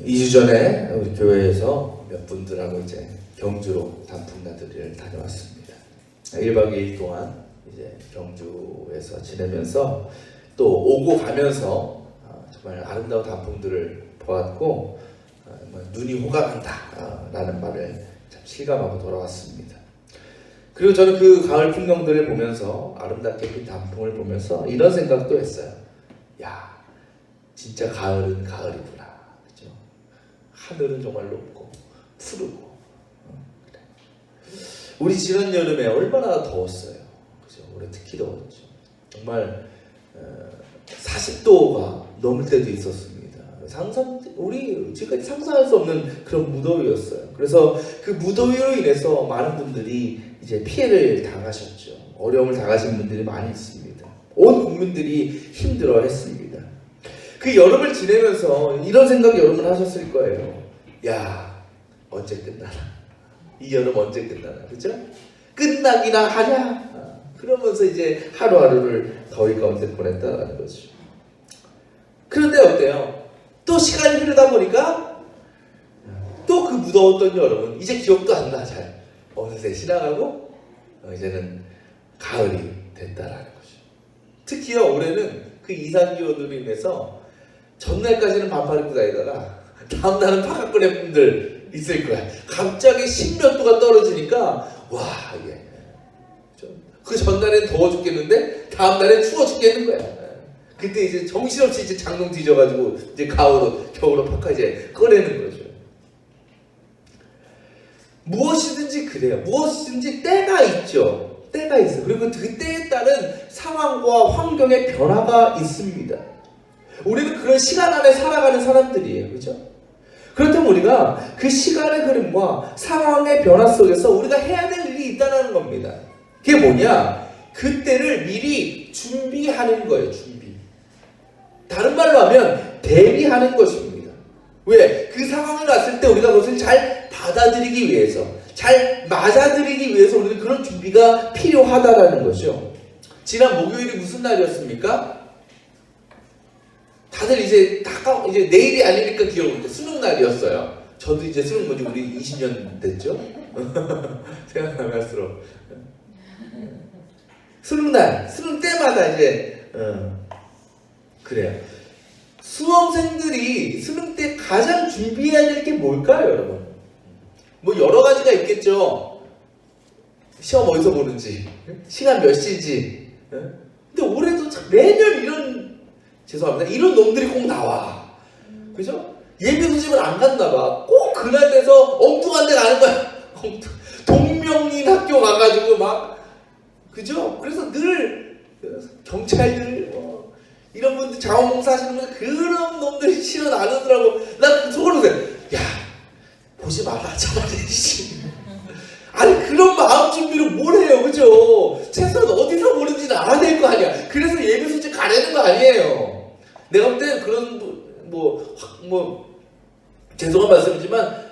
2주 전에 우리 교회에서 몇 분들하고 이제 경주로 단풍 나들이를 다녀왔습니다. 1박 2일 동안 이제 경주에서 지내면서 또 오고 가면서 정말 아름다운 단풍들을 보았고 눈이 호강한다 라는 말을 참 실감하고 돌아왔습니다. 그리고 저는 그 가을 풍경들을 보면서 아름답게 핀 단풍을 보면서 이런 생각도 했어요. 야, 진짜 가을은 가을이구나. 그죠? 하늘은 정말 높고 푸르고. 그래. 우리 지난 여름에 얼마나 더웠어요. 그죠? 올해 특히 더웠죠. 정말 40도가 넘을 때도 있었습니다. 우리 지금까지 상상할 수 없는 그런 무더위였어요. 그래서 그 무더위로 인해서 많은 분들이 이제 피해를 당하셨죠. 어려움을 당하신 분들이 많이 있습니다. 온 국민들이 힘들어했습니다. 그 여름을 지내면서 이런 생각 여러분 하셨을 거예요. 야, 언제 끝나나? 이 여름 언제 끝나나? 그죠? 끝나기나 하냐? 그러면서 이제 하루하루를 더위 가운데 보냈다는 거죠. 그런데 어때요? 또 시간이 흐르다 보니까 또 그 무더웠던 여름은 이제 기억도 안 나. 잘 어느새 지나가고 이제는 가을이 됐다라는 거죠. 특히요 올해는 그 이상기온으로 인해서 전날까지는 반팔 입고 다니다가 다음날은 파카 꺼낸 분들 있을 거야. 갑자기 10몇 도가 떨어지니까 와 이게 그 전날엔 더워 죽겠는데 다음날엔 추워 죽겠는 거야. 그때 이제 정신없이 이제 장롱 뒤져가지고 이제 겨울로 파카 이제 꺼내는 거죠. 무엇이든지 그래요. 무엇이든지 때가 있죠. 때가 있어. 그리고 그 때에 따른 상황과 환경의 변화가 있습니다. 우리는 그런 시간 안에 살아가는 사람들이에요. 그죠? 그렇다면 우리가 그 시간의 흐름과 상황의 변화 속에서 우리가 해야 될 일이 있다는 겁니다. 그게 뭐냐? 그때를 미리 준비하는 거예요. 준비. 다른 말로 하면 대비하는 것입니다. 왜? 그 상황을 왔을 때 우리가 그것을 잘 받아들이기 위해서, 잘 맞아들이기 위해서 우리는 그런 준비가 필요하다라는 거죠. 지난 목요일이 무슨 날이었습니까? 다들 이제 내일이 아니니까 기억을 수능 날이었어요. 저도 이제 수능 뭐지 우리 20년 됐죠? 생각나면 할수록 수능 날, 수능 때마다 이제 그래요. 수험생들이 수능 때 가장 준비해야 될 게 뭘까요, 여러분? 뭐 여러 가지가 있겠죠. 시험 어디서 보는지, 시간 몇 시인지. 근데 올해도 매년 죄송합니다. 이런 놈들이 꼭 나와. 그죠? 예비 소집을 안 갔나 봐. 꼭 그날 돼서 엉뚱한 데 가는 거야. 동명인 학교 가가지고 막 그죠? 그래서 늘 경찰들 이런 분들 자원봉사 하시는 분들 그런 놈들이 치러 나누더라고. 난 속으로 그래. 야 보지 마라 차라리. 아니 그런 마음 준비를 뭘 해요. 그죠? 최소한 어디서 보는지는 알아야 될 거 아니야. 그래서 예비 소집 가려는 거 아니에요. 내가 볼 때 그런 죄송한 말씀이지만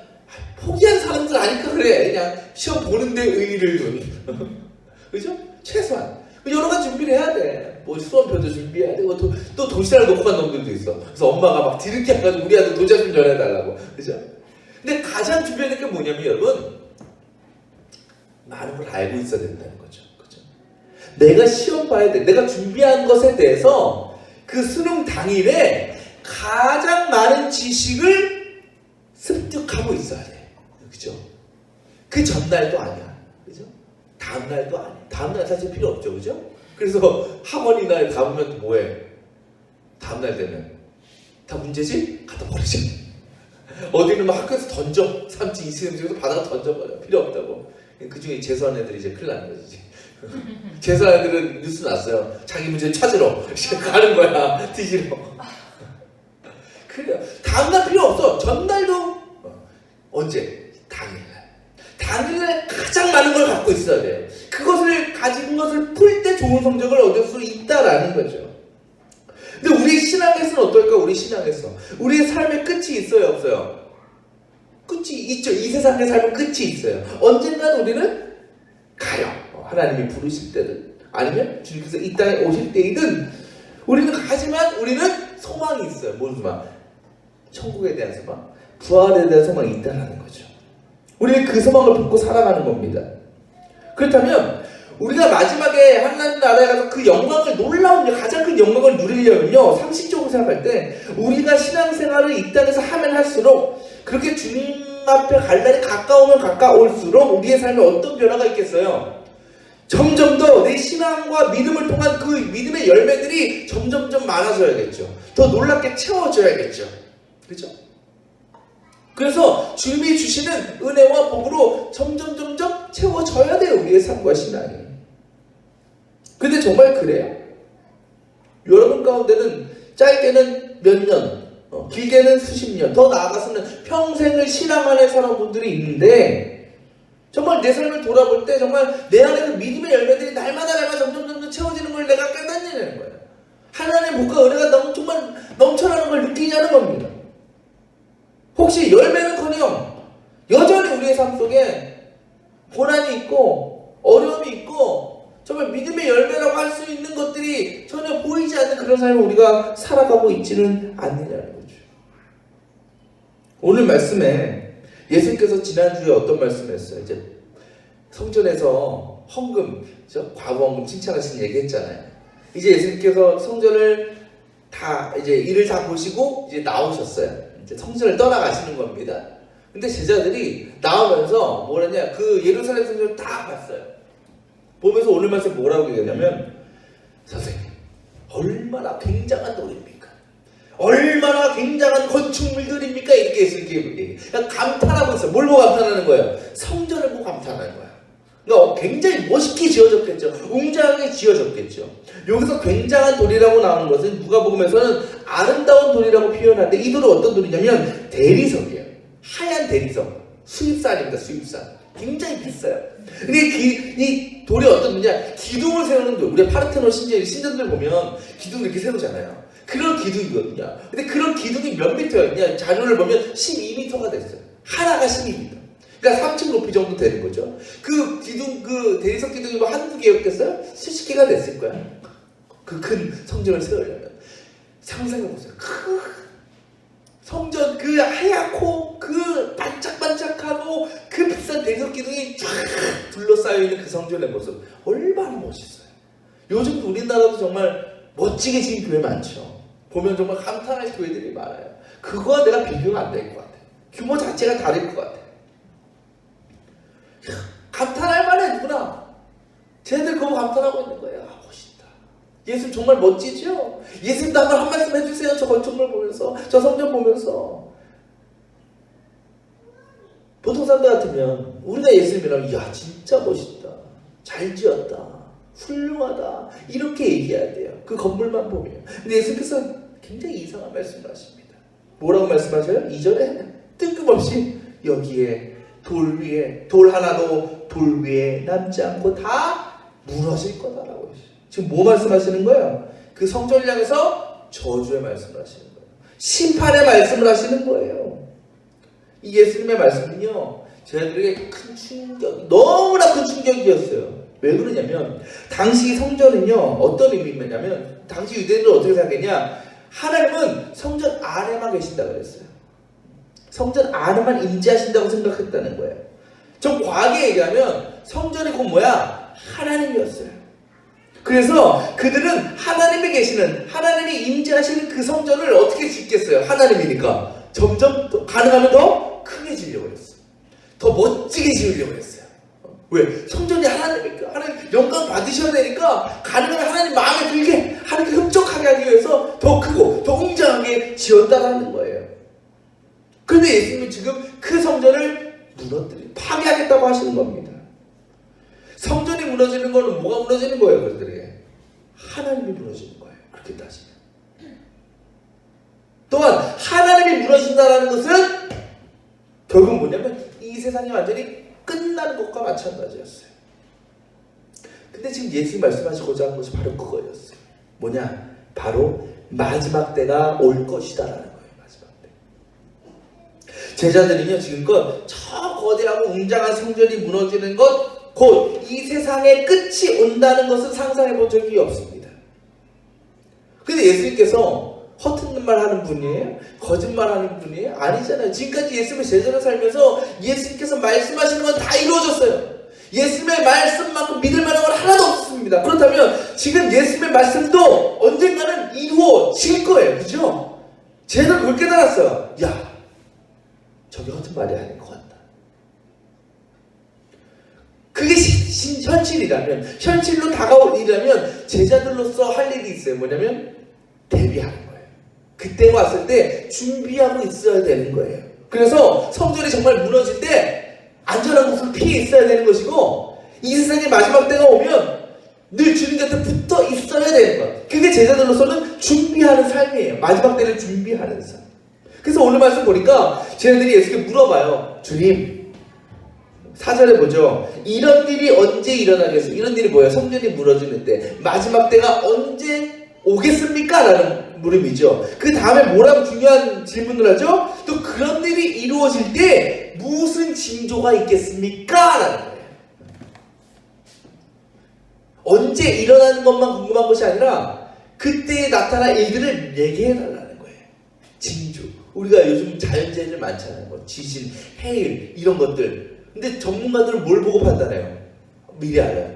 포기한 사람들 아니까 그래. 그냥 시험 보는데 의의를 둔. 그죠? 최소한 여러 가지 준비를 해야 돼. 뭐 수험표도 준비해야 되고 또 도시락을 놓고 간 놈들도 있어. 그래서 엄마가 막 뒤늦게 해가지고 우리 아들 도시락 좀 전해달라고. 그죠? 근데 가장 준비해야 될 게 뭐냐면 여러분 많은 걸 알고 있어야 된다는 거죠. 그죠? 내가 시험 봐야 돼. 내가 준비한 것에 대해서 그 수능 당일에 가장 많은 지식을 습득하고 있어야 돼. 그죠? 그 전날도 아니야. 그죠? 다음날도 아니야. 다음날 사실 필요 없죠. 그죠? 그래서 학원이나 가보면 뭐해? 다음날 되면 다 문제지? 갖다 버리죠. 어디는 막 학교에서 던져. 삼치 이스름 중에서 바다가 던져버려. 필요 없다고. 그 중에 재수한 애들이 이제 큰일 나는 거지. 재수한 애들은 뉴스 났어요. 자기 문제 찾으러 가는 거야. 뒤지러. 그래요. 다음날 필요 없어. 전날도 언제? 당일날 가장 많은 걸 갖고 있어야 돼요. 그것을 가진 것을 풀 때 좋은 성적을 얻을 수 있다라는 거죠. 근데 우리 신앙에서는 어떨까? 우리 신앙에서 우리의 삶의 끝이 있어요, 없어요? 끝이 있죠. 이 세상의 삶은 끝이 있어요. 언젠간 우리는 가요. 하나님이 부르실 때든 아니면 주님께서 이 땅에 오실 때이든 우리는 가지만 우리는 소망이 있어요. 뭔 소망? 천국에 대한 소망, 부활에 대한 소망이 있다는 거죠. 우리는 그 소망을 품고 살아가는 겁니다. 그렇다면 우리가 마지막에 하나님 나라에 가서 그 영광을, 놀라운 가장 큰 영광을 누리려면요, 상식적으로 생각할 때 우리가 신앙생활을 이 땅에서 하면 할수록, 그렇게 주님 앞에 갈 날이 가까우면 가까울수록 우리의 삶에 어떤 변화가 있겠어요? 점점 더 내 신앙과 믿음을 통한 그 믿음의 열매들이 점점점 많아져야겠죠. 더 놀랍게 채워져야겠죠. 그렇죠? 그래서 주님이 주시는 은혜와 복으로 점점 채워져야 돼요, 우리의 삶과 신앙이. 근데 정말 그래요? 여러분 가운데는 짧게는 몇 년, 길게는 수십 년, 더 나아가서는 평생을 신앙 안에 사는 분들이 있는데, 정말 내 삶을 돌아볼 때 정말 내 안에 그 믿음의 열매들이 날마다 점점 채워지는 걸 내가 깨닫느냐는 거예요. 하나님의 복과 은혜가 정말 넘쳐나는 걸 느끼냐는 겁니다. 혹시 열매는커녕 여전히 우리의 삶 속에 고난이 있고 어려움이 있고 정말 믿음의 열매라고 할 수 있는 것들이 전혀 보이지 않는 그런 삶을 우리가 살아가고 있지는 않느냐는 거죠. 오늘 말씀에 예수님께서 지난주에 어떤 말씀을 했어요? 이제 성전에서 헌금, 과부헌금 칭찬하신 얘기했잖아요. 이제 예수님께서 성전을 다 이제 일을 다 보시고 이제 나오셨어요. 이제 성전을 떠나가시는 겁니다. 근데 제자들이 나오면서 뭐랬냐, 그 예루살렘 성전을 다 봤어요. 보면서 오늘 말씀 뭐라고 얘기하냐면, 선생님, 얼마나 굉장한 돌입니까? 얼마나 굉장한 건축물들입니까? 이렇게 예수님께 감탄하고 있어요. 뭘 보고 감탄하는 거예요? 성전을 보고 감탄하는 거예요. 그러니까 굉장히 멋있게 지어졌겠죠. 웅장하게 지어졌겠죠. 여기서 굉장한 돌이라고 나오는 것은 누가복음에서는 아름다운 돌이라고 표현하는데, 이 돌은 어떤 돌이냐면 대리석이에요. 하얀 대리석. 수입산입니다. 수입산. 굉장히 비싸요. 근데 이 돌이 어떤 돌이냐, 기둥을 세우는 돌. 우리 파르테논 신전들 보면 기둥을 이렇게 세우잖아요. 그런 기둥이거든요. 근데 그런 기둥이 몇 미터였냐, 자료를 보면 12m가 됐어요. 하나가 12m. 그러니까 3층 높이 정도 되는 거죠. 그 기둥, 그 대리석 기둥이 뭐 한두 개였겠어요? 수십 개가 됐을 거야. 그 큰 성전을 세우려면. 상상해보세요. 성전, 그 하얗고, 그 반짝반짝하고, 그 비싼 대리석 기둥이 쫙 둘러싸여 있는 그 성전의 모습. 얼마나 멋있어요. 요즘도 우리나라도 정말 멋지게 지은 교회 많죠. 보면 정말 감탄할 교회들이 많아요. 그거와 내가 비교가 안 될 것 같아요. 규모 자체가 다를 것 같아요. 감탄할 만해, 누구나. 쟤네들 그거 감탄하고 있는 거예요. 아, 멋있다. 예수님 정말 멋지죠? 예수님도 한 말씀 해주세요. 저 건축물 보면서, 저 성전 보면서. 보통 사람들 같으면 우리가 예수님이라면, 이야, 진짜 멋있다. 잘 지었다. 훌륭하다. 이렇게 얘기해야 돼요. 그 건물만 보면. 근데 예수님께서 굉장히 이상한 말씀을 하십니다. 뭐라고 말씀하셔요? 2절에 뜬금없이 여기에 돌 위에, 돌 하나도 돌 위에 남지 않고 다 무너질 거다라고 하시죠. 지금 뭐 말씀하시는 거예요? 그 성전을 향해서 저주의 말씀을 하시는 거예요. 심판의 말씀을 하시는 거예요. 이 예수님의 말씀은요, 저희들에게 큰 충격, 너무나 큰 충격이었어요. 왜 그러냐면, 당시 성전은요, 어떤 의미냐면, 당시 유대인들은 어떻게 생각했냐, 하나님은 성전 안에만 계신다고 그랬어요. 성전 안에만 임재하신다고 생각했다는 거예요. 좀 과하게 얘기하면 성전이 곧 뭐야? 하나님이었어요. 그래서 그들은 하나님이 계시는, 하나님이 임재하시는 그 성전을 어떻게 짓겠어요? 하나님이니까 점점 더, 가능하면 더 크게 지으려고 했어요. 더 멋지게 지으려고 했어요. 왜? 성전이 하나님이니까, 하나님 영광 받으셔야 되니까 가능하면 하나님 마음에 들게, 하나님께 흡족하게 하기 위해서 더 크고 더 웅장하게 지었다라는 거예요. 그런데 예수님은 지금 그 성전을 파괴하겠다고 하시는 겁니다. 성전이 무너지는 거는 뭐가 무너지는 거예요, 그들에게? 하나님이 무너지는 거예요. 그렇게 따지면. 또한 하나님이 무너진다는 것은 결국 뭐냐면 이 세상이 완전히 끝나는 것과 마찬가지였어요. 근데 지금 예수님이 말씀하시고자 하는 것이 바로 그거였어요. 뭐냐? 바로 마지막 때가 올 것이다라는 거예요. 제자들은요, 지금껏 저 거대하고 웅장한 성전이 무너지는 것, 곧 이 세상의 끝이 온다는 것을 상상해 본 적이 없습니다. 근데 예수님께서 허튼 말 하는 분이에요? 거짓말 하는 분이에요? 아니잖아요. 지금까지 예수님의 제자로 살면서 예수님께서 말씀하시는 건 다 이루어졌어요. 예수님의 말씀만큼 믿을 만한 건 하나도 없습니다. 그렇다면 지금 예수님의 말씀도 언젠가는 이루어질 거예요. 그죠? 쟤는 그걸 깨달았어요. 야, 저게 허튼 말이 아닌 것 같다. 그게 현실이라면, 현실로 다가올 일이라면 제자들로서 할 일이 있어요. 뭐냐면 대비하는 거예요. 그때가 왔을 때 준비하고 있어야 되는 거예요. 그래서 성전이 정말 무너질 때 안전한 곳을 피해 있어야 되는 것이고, 이 세상의 마지막 때가 오면 늘 주님 곁에 붙어 있어야 되는 거예요. 그게 제자들로서는 준비하는 삶이에요. 마지막 때를 준비하는 삶. 그래서 오늘 말씀 보니까 제자들이 예수께 물어봐요. 주님, 4절에 보죠. 이런 일이 언제 일어나겠어요? 이런 일이 뭐예요? 성전이 무너지는데 마지막 때가 언제 오겠습니까? 라는 물음이죠. 그 다음에 뭐라고 중요한 질문을 하죠? 또 그런 일이 이루어질 때 무슨 징조가 있겠습니까? 라는 거예요. 언제 일어나는 것만 궁금한 것이 아니라 그때에 나타날 일들을 얘기해달라는 거예요. 징조. 우리가 요즘 자연재해들 많잖아요. 뭐 지진, 해일 이런 것들. 근데 전문가들은 뭘 보고 판단해요? 미리 알아요.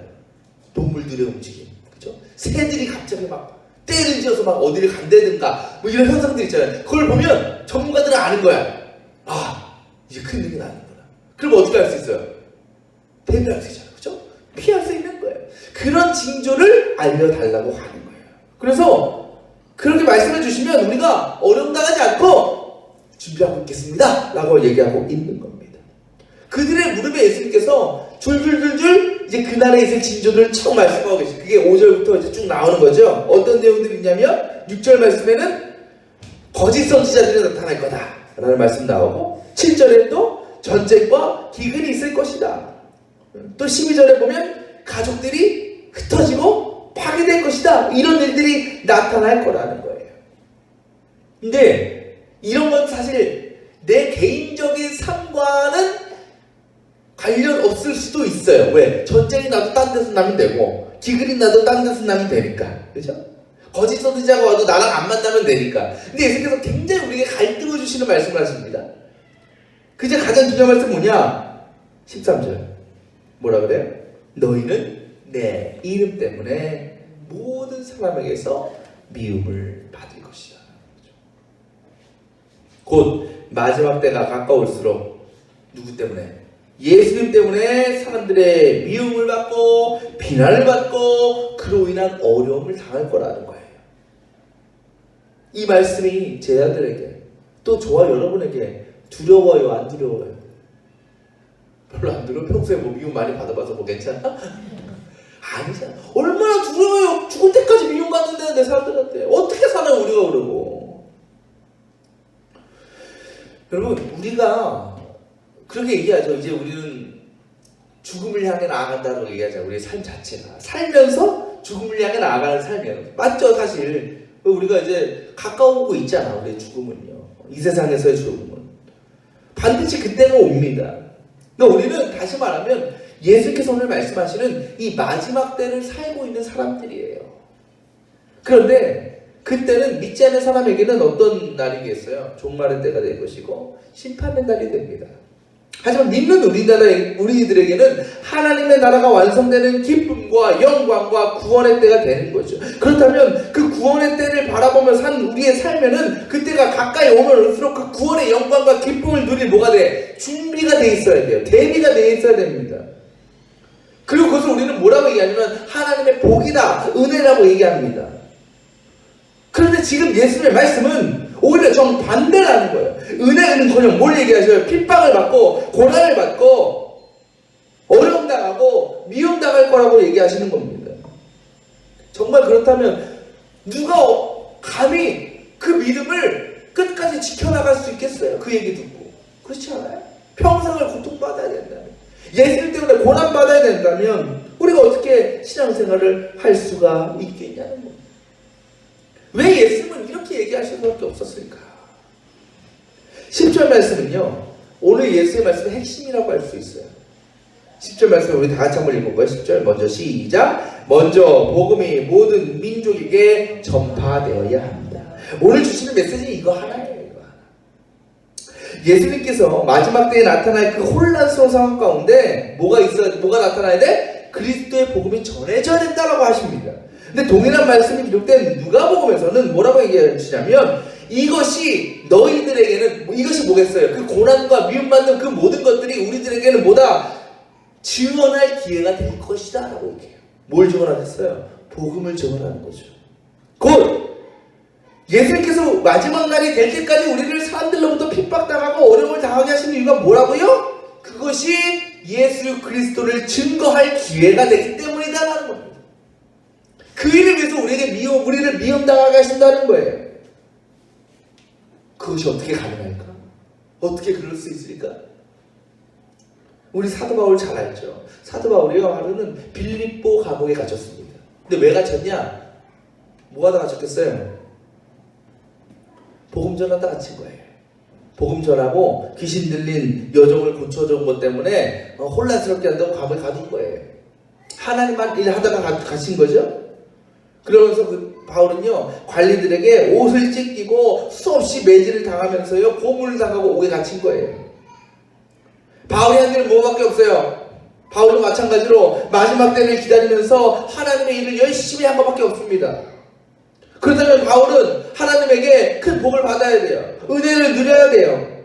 동물들의 움직임. 그죠? 새들이 갑자기 막 때를 지어서 막 어디를 간다든가 뭐 이런 현상들 있잖아요. 그걸 보면 전문가들은 아는 거야. 아, 이제 큰일이 나는구나. 그럼 어떻게 할 수 있어요? 대비할 수 있잖아요. 그죠? 피할 수 있는 거예요. 그런 징조를 알려달라고 하는 거예요. 그래서 그렇게 말씀해 주시면 우리가 어려움 당하지 않고 준비하고 있겠습니다 라고 얘기하고 있는 겁니다. 그들의 무릎에 예수님께서 줄줄줄줄 이제 그날에 있을 징조들을 쭉 말씀하고 계시죠. 그게 5절부터 이제 쭉 나오는 거죠. 어떤 내용들이 있냐면 6절 말씀에는 거짓 선지자들이 나타날 거다 라는 말씀 나오고, 7절에도 전쟁과 기근이 있을 것이다. 또 12절에 보면 가족들이 흩어지고 파괴될 것이다. 이런 일들이 나타날 거라는 거예요. 근데 이런 건 사실 내 개인적인 삶과는 관련 없을 수도 있어요. 왜? 전쟁이 나도 딴 데서 나면 되고 기근이 나도 딴 데서 나면 되니까. 그죠? 거짓 선지자가 와도 나랑 안 만나면 되니까. 근데 예수님께서 굉장히 우리에게 갈등을 주시는 말씀을 하십니다. 그제 가장 중요한 말씀 뭐냐? 13절 뭐라 그래요? 너희는 내 이름 때문에 모든 사람에게서 미움을 받을 것이다. 곧 마지막 때가 가까울수록 누구 때문에? 예수님 때문에 사람들의 미움을 받고 비난을 받고 그로 인한 어려움을 당할 거라는 거예요. 이 말씀이 제자들에게 또 저와 여러분에게 두려워요? 안 두려워요? 별로 안 두려워? 평소에 뭐 미움 많이 받아봐서 뭐 괜찮아? 아니잖아. 얼마나 두려워요. 죽을 때까지 미움 받는데 내 사람들한테 어떻게 사나요 우리가 그러고. 여러분 우리가 그렇게 얘기하죠. 이제 우리는 죽음을 향해 나아간다고 얘기하잖아요. 우리의 삶 자체가 살면서 죽음을 향해 나아가는 삶이에요. 맞죠? 사실 우리가 이제 가까워오고 있잖아. 우리의 죽음은요. 이 세상에서의 죽음은 반드시 그때가 옵니다. 그러니까 우리는 다시 말하면 예수께서 오늘 말씀하시는 이 마지막 때를 살고 있는 사람들이에요. 그런데 그때는 믿지 않는 사람에게는 어떤 날이겠어요? 종말의 때가 될 것이고 심판의 날이 됩니다. 하지만 믿는 우리들에게는 하나님의 나라가 완성되는 기쁨과 영광과 구원의 때가 되는 거죠. 그렇다면 그 구원의 때를 바라보며 산 우리의 삶에는 그때가 가까이 오면 올수록 그 구원의 영광과 기쁨을 누릴 뭐가 돼? 준비가 돼 있어야 돼요. 대비가 돼 있어야 됩니다. 그리고 그것을 우리는 뭐라고 얘기하냐면 하나님의 복이다, 은혜라고 얘기합니다. 그런데 지금 예수님의 말씀은 오히려 정반대라는 거예요. 은혜는커녕 뭘 얘기하셔요? 핍박을 받고 고난을 받고 어려움 당하고 미움 당할 거라고 얘기하시는 겁니다. 정말 그렇다면 누가 감히 그 믿음을 끝까지 지켜나갈 수 있겠어요? 그 얘기 듣고. 그렇지 않아요? 평생을 고통받아야 된다면, 예수님 때문에 고난받아야 된다면 우리가 어떻게 신앙생활을 할 수가 있겠냐는 겁니다. 왜 예수님은 이렇게 얘기하실 수밖에 없었을까? 10절 말씀은요, 오늘 예수의 말씀의 핵심이라고 할 수 있어요. 10절 말씀 우리 다 같이 한번 읽어볼까요? 10절 먼저 시작. 먼저 복음이 모든 민족에게 전파되어야 합니다. 오늘 주시는 메시지는 이거 하나예요. 이거 하나. 예수님께서 마지막 때에 나타날 그 혼란스러운 상황 가운데 뭐가 나타나야 돼? 그리스도의 복음이 전해져야 된다라고 하십니다. 근데 동일한 말씀이 기록된 누가복음에서는 뭐라고 얘기하시냐면 이것이 너희들에게는 이것이 뭐겠어요? 그 고난과 미움받는 그 모든 것들이 우리들에게는 뭐다? 증언할 기회가 될 것이다 라고 얘기해요. 뭘 증언하겠어요? 복음을 증언하는 거죠. 곧 예수님께서 마지막 날이 될 때까지 우리를 사람들로부터 핍박당하고 어려움을 당하게 하시는 이유가 뭐라고요? 그것이 예수 그리스도를 증거할 기회가 되기 때문이다라는 겁니다. 그 일을 위해서 우리를 미움당하게 하신다는 거예요. 그것이 어떻게 가능할까? 어떻게 그럴 수 있을까? 우리 사도 바울 잘 알죠. 사도 바울이요, 하루는 빌립보 감옥에 갇혔습니다. 근데 왜 갇혔냐? 뭐 하다 갇혔겠어요? 복음 전하다 갇힌 거예요. 복음 전하고 귀신 들린 여종을 고쳐준 것 때문에 혼란스럽게 한다고 감옥에 가둔 거예요. 하나님만 일하다가 갇힌 거죠. 그러면서 그 바울은요, 관리들에게 옷을 찢기고 수없이 매질을 당하면서요, 고문을 당하고 옥에 갇힌 거예요. 바울이 한 일은 뭐밖에 없어요. 바울도 마찬가지로 마지막 때를 기다리면서 하나님의 일을 열심히 한 것밖에 없습니다. 그렇다면 바울은 하나님에게 큰 복을 받아야 돼요. 은혜를 누려야 돼요.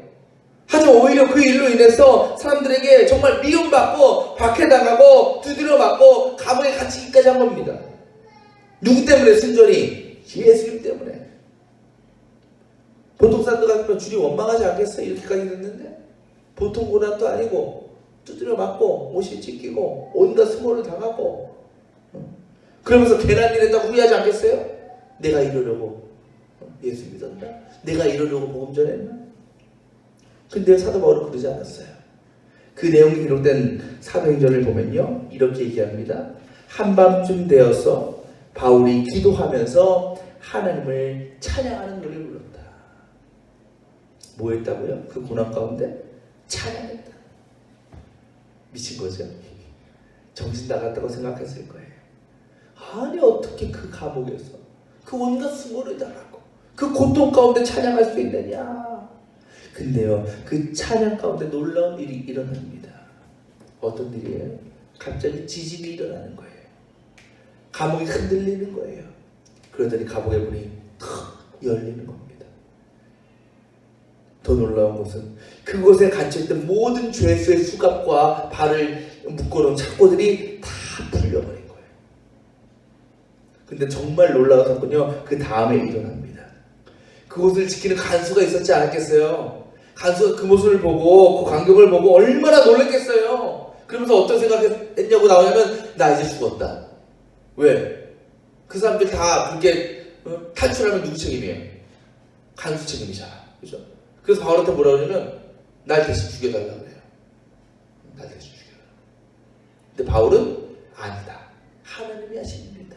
하지만 오히려 그 일로 인해서 사람들에게 정말 미움받고 박해당하고 두드려맞고 감옥에 갇히기까지 한 겁니다. 누구 때문에? 순전히 예수님 때문에. 보통 사람들 같으면 주님 원망하지 않겠어요? 이렇게까지 됐는데 보통 고난도 아니고 두드려 맞고 옷이 찢기고 온갖 수모를 당하고 그러면서 괜한 일 했다고 후회하지 않겠어요? 내가 이러려고 예수 믿었나? 내가 이러려고 복음 전했나? 근데 사도 바울은 그러지 않았어요. 그 내용이 기록된 사도행전을 보면요, 이렇게 얘기합니다. 한밤쯤 되어서 바울이 기도하면서 하나님을 찬양하는 노래를 불렀다. 뭐 했다고요? 그 고난 가운데 찬양했다. 미친 거죠. 정신 나갔다고 생각했을 거예요. 아니 어떻게 그 감옥에서 그 온갖 수모를 당하고 그 고통 가운데 찬양할 수 있느냐. 근데요, 그 찬양 가운데 놀라운 일이 일어납니다. 어떤 일이에요? 갑자기 지진이 일어나는 거예요. 감옥이 흔들리는 거예요. 그러더니 감옥의 문이 탁 열리는 겁니다. 더 놀라운 것은 그곳에 갇혀있던 모든 죄수의 수갑과 발을 묶어놓은 착고들이 다 풀려버린 거예요. 근데 정말 놀라운 사건은요, 그 다음에 일어납니다. 그곳을 지키는 간수가 있었지 않았겠어요? 간수가 그 모습을 보고 그 광경을 보고 얼마나 놀랐겠어요. 그러면서 어떤 생각했냐고 나오냐면 나 이제 죽었다. 왜? 그 사람들 다 그렇게 탈출하면 누구 책임이에요? 간수 책임이잖아. 그죠? 그래서 바울한테 뭐라 그러냐면 날 대신 죽여달라고 그래요. 날 대신 죽여달라고. 근데 바울은 아니다. 하나님이 하신 일이다.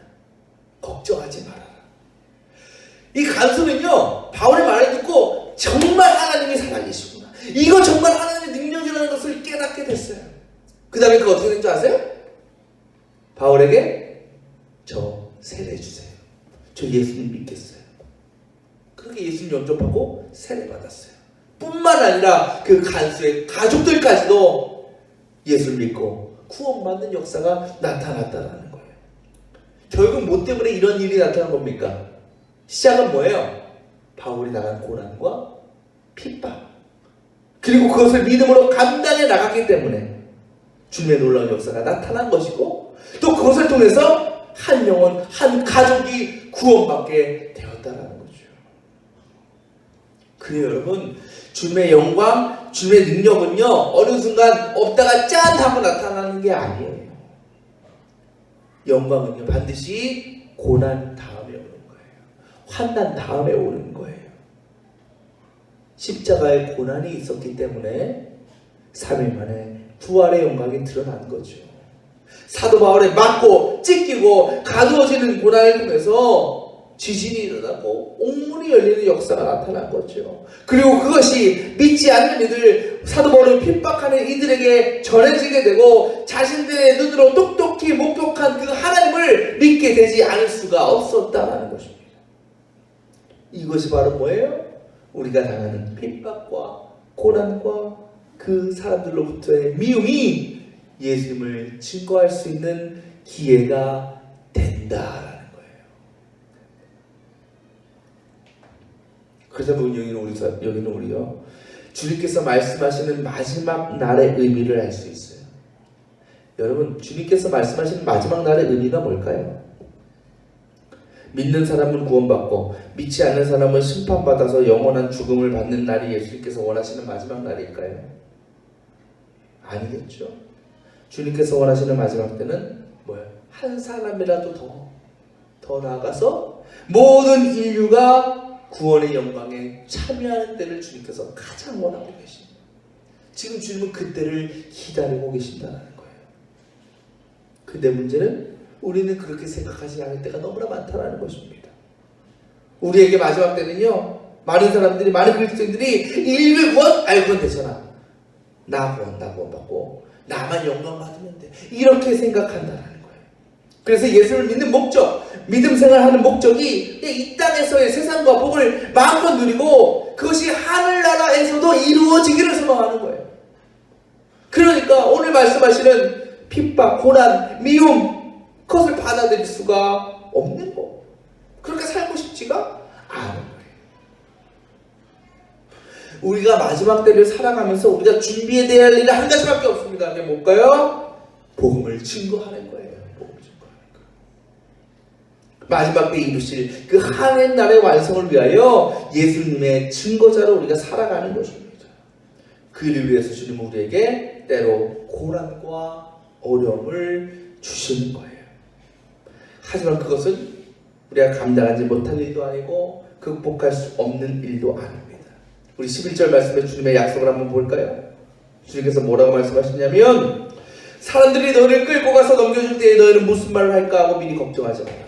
걱정하지 말아라. 이 간수는요, 바울의 말을 듣고 정말 하나님이 살아계시구나, 이거 정말 하나님의 능력이라는 것을 깨닫게 됐어요. 그 다음에 그거 어떻게 된 줄 아세요? 바울에게 저 세례해주세요. 저 예수님 믿겠어요. 그렇게 예수님 영접하고 세례받았어요. 뿐만 아니라 그 간수의 가족들까지도 예수를 믿고 구원받는 역사가 나타났다는 거예요. 결국 뭐 때문에 이런 일이 나타난 겁니까? 시작은 뭐예요? 바울이 당한 고난과 핍박, 그리고 그것을 믿음으로 감당해 나갔기 때문에 주님의 놀라운 역사가 나타난 것이고, 또 그것을 통해서 한 영혼, 한 가족이 구원받게 되었다는 거죠. 그래요, 여러분. 주님의 영광, 주님의 능력은요, 어느 순간 없다가 짠 하고 나타나는 게 아니에요. 영광은요, 반드시 고난 다음에 오는 거예요. 환난 다음에 오는 거예요. 십자가의 고난이 있었기 때문에 3일 만에 부활의 영광이 드러난 거죠. 사도 바울에 맞고 찢기고 가두어지는 고난을 통해서 지진이 일어나고 옥문이 열리는 역사가 나타난 거죠. 그리고 그것이 믿지 않는 이들, 사도 바울을 핍박하는 이들에게 전해지게 되고 자신들의 눈으로 똑똑히 목격한 그 하나님을 믿게 되지 않을 수가 없었다는 것입니다. 이것이 바로 뭐예요? 우리가 당하는 핍박과 고난과 그 사람들로부터의 미움이 예수님을 증거할 수 있는 기회가 된다라는 거예요. 그래서 여기는 우리요, 주님께서 말씀하시는 마지막 날의 의미를 알 수 있어요. 여러분, 주님께서 말씀하시는 마지막 날의 의미가 뭘까요? 믿는 사람은 구원받고 믿지 않는 사람은 심판받아서 영원한 죽음을 받는 날이 예수님께서 원하시는 마지막 날일까요? 아니겠죠. 주님께서 원하시는 마지막 때는 뭐예요? 한 사람이라도 더 나아가서 모든 인류가 구원의 영광에 참여하는 때를 주님께서 가장 원하고 계십니다. 지금 주님은 그 때를 기다리고 계신다는 거예요. 근데 문제는 우리는 그렇게 생각하지 않을 때가 너무나 많다는 것입니다. 우리에게 마지막 때는요, 많은 사람들이, 많은 그리스도인들이 인류의 구원, 그건 되잖아. 나 구원 받고 나만 영광 받으면 돼. 이렇게 생각한다는 거예요. 그래서 예수를 믿는 목적, 믿음 생활하는 목적이 이 땅에서의 세상과 복을 마음껏 누리고 그것이 하늘나라에서도 이루어지기를 소망하는 거예요. 그러니까 오늘 말씀하시는 핍박, 고난, 미움, 그것을 받아들일 수가 없는 거. 그렇게 살고 싶지가 않은 거예요. 우리가 마지막 때를 살아가면서 우리가 준비해야 할 일은 한 가지밖에 없습니다. 그게 뭘까요? 복음을 증거하는 거예요. 복음을 증거하는 거. 마지막 때 이루실 그 하나님 나라의 완성을 위하여 예수님의 증거자로 우리가 살아가는 것입니다. 그를 위해서 주님은 우리에게 때로 고난과 어려움을 주시는 거예요. 하지만 그것은 우리가 감당하지 못할 일도 아니고 극복할 수 없는 일도 아닙니다. 우리 11절 말씀에 주님의 약속을 한번 볼까요? 주님께서 뭐라고 말씀하시냐면, 사람들이 너희를 끌고 가서 넘겨줄 때에 너희는 무슨 말을 할까 하고 미리 걱정하지 말아라.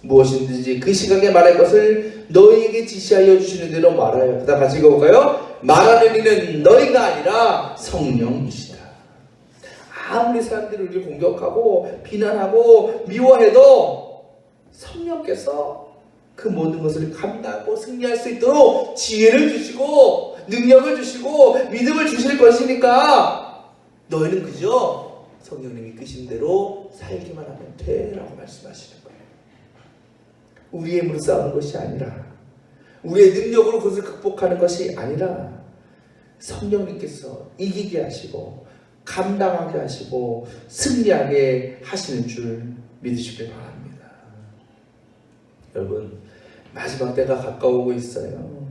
무엇이든지 그 시각에 말할 것을 너희에게 지시하여 주시는 대로 말하여. 그 다음 같이 읽어볼까요? 말하는 이는 너희가 아니라 성령이시다. 아무리 사람들이 우리를 공격하고 비난하고 미워해도 성령께서 그 모든 것을 감당하고 승리할 수 있도록 지혜를 주시고 능력을 주시고 믿음을 주실 것이니까 너희는 그저 성령님이 이끄신 대로 살기만 하면 돼 라고 말씀하시는 거예요. 우리의 힘으로 싸우는 것이 아니라, 우리의 능력으로 그것을 극복하는 것이 아니라 성령님께서 이기게 하시고 감당하게 하시고 승리하게 하시는 줄 믿으시길 바랍니다. 여러분, 마지막 때가 가까우고 있어요.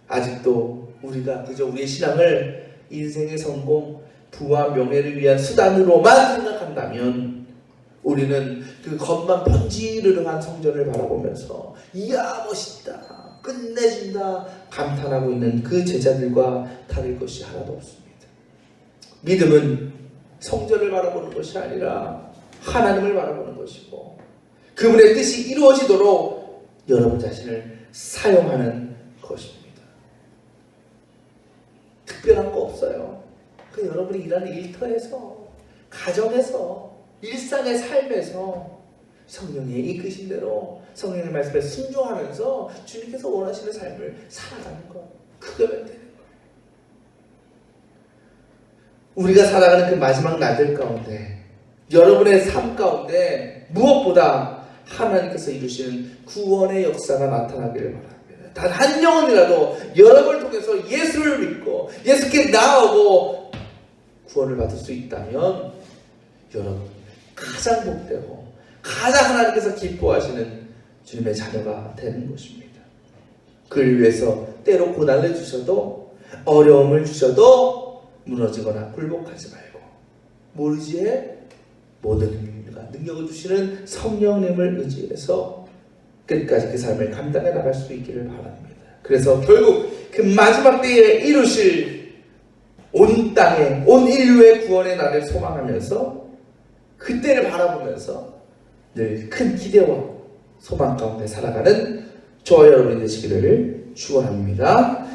아직도 우리가 그저 우리의 신앙을 인생의 성공, 부와 명예를 위한 수단으로만 생각한다면 우리는 그 겉만 번지르르한 성전을 바라보면서 이야 멋있다, 끝내준다 감탄하고 있는 그 제자들과 다를 것이 하나도 없습니다. 믿음은 성전을 바라보는 것이 아니라 하나님을 바라보는 것이고, 그분의 뜻이 이루어지도록 여러분 자신을 사용하는 것입니다. 특별한 거 없어요. 그 여러분이 일하는 일터에서, 가정에서, 일상의 삶에서 성령의 이끄신 대로 성령의 말씀에 순종하면서 주님께서 원하시는 삶을 살아가는 것, 그거면 되는 거예요. 우리가 살아가는 그 마지막 날들 가운데, 여러분의 삶 가운데 무엇보다 하나님께서 이루시는 구원의 역사가 나타나기를 바랍니다. 단 한 영혼이라도 여러분을 통해서 예수를 믿고 예수께 나오고 구원을 받을 수 있다면 여러분 가장 복되고 가장 하나님께서 기뻐하시는 주님의 자녀가 되는 것입니다. 그를 위해서 때로 고난을 주셔도, 어려움을 주셔도 무너지거나 굴복하지 말고 모르지에 모든 힘과 능력을 주시는 성령님을 의지해서 끝까지 그 삶을 감당해 나갈 수 있기를 바랍니다. 그래서 결국 그 마지막 때에 이루실 온 땅에, 온 인류의 구원의 날을 소망하면서 그때를 바라보면서 늘 큰 기대와 소망 가운데 살아가는 저와 여러분이 되시기를 축원합니다.